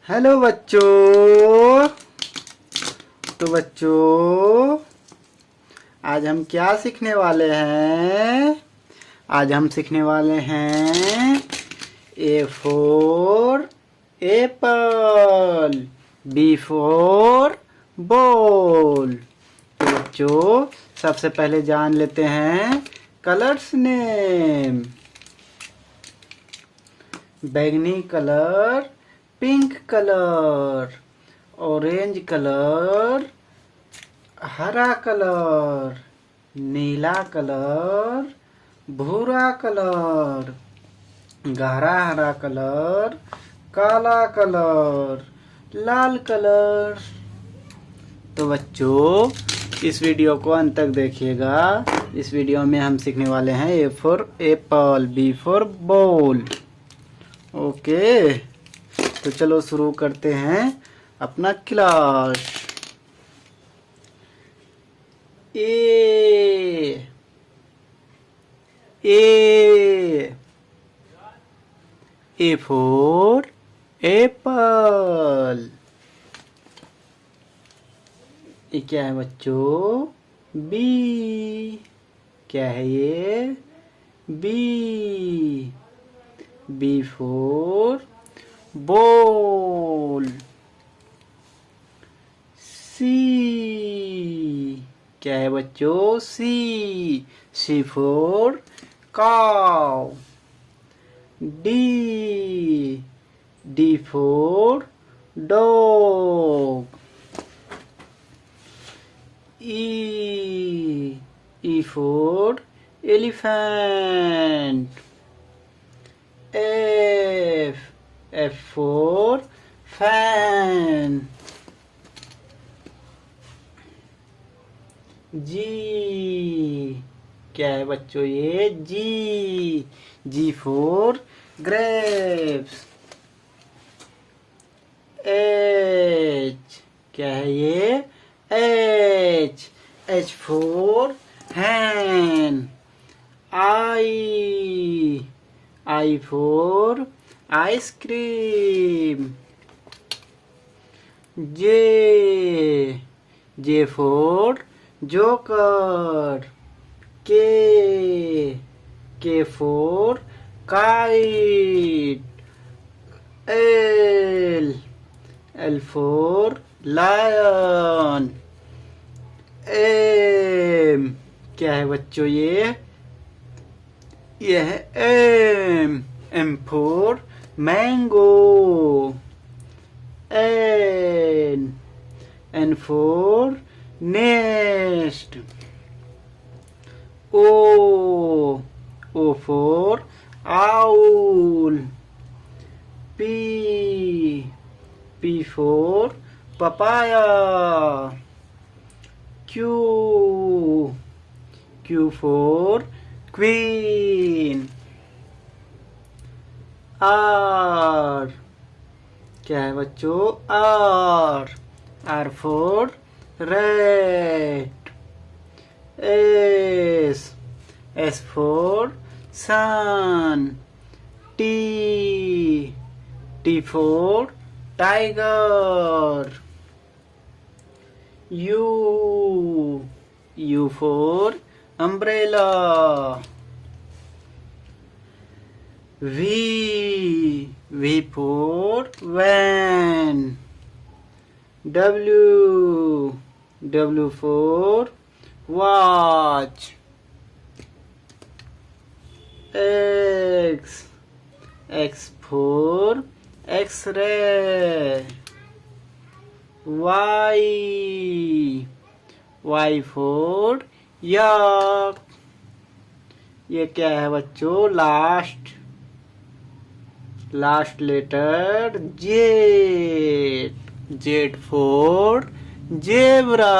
Hello बच्चों। तो बच्चों आज हम क्या सीखने वाले हैं? आज हम सीखने वाले हैं A for apple, B for ball. तो बच्चों सबसे पहले जान लेते हैं कलर्स नेम। बैंगनी colour pink colour, orange colour हरा कलर, नीला कलर भूरा कलर, गहरा हरा कलर काला कलर, लाल कलर। तो बच्चों इस वीडियो को अंत तक देखिएगा। इस वीडियो में हम सीखने वाले हैं A for apple, B for ball. Okay, तो चलो शुरू करते हैं अपना क्लास। A for Apple. ये क्या है बच्चों? बी। क्या है ये? B. B for ball. C. क्या है बच्चों? C. C for cow. D. D for dog. E. E for elephant. F. F for fan. G. क्या है बच्चों ये? G. G for grapes. H. क्या है ये? H. H for hen. I. I for ice cream. J. J for joker. K. K for kite. L. L for lion. M. क्या है बच्चों ये? यह है M. M for mango. N. N for nest. O. O for owl. P. P for papaya. Q. Q for queen. R. क्या है बच्चों? R. R for red. S. S for sun. T. T for tiger. U. U for umbrella. V. V for van. W. W for watch. X. X for X-ray. Y. Y for yak. ये क्या है बच्चों? Last letter Z. Z for zebra.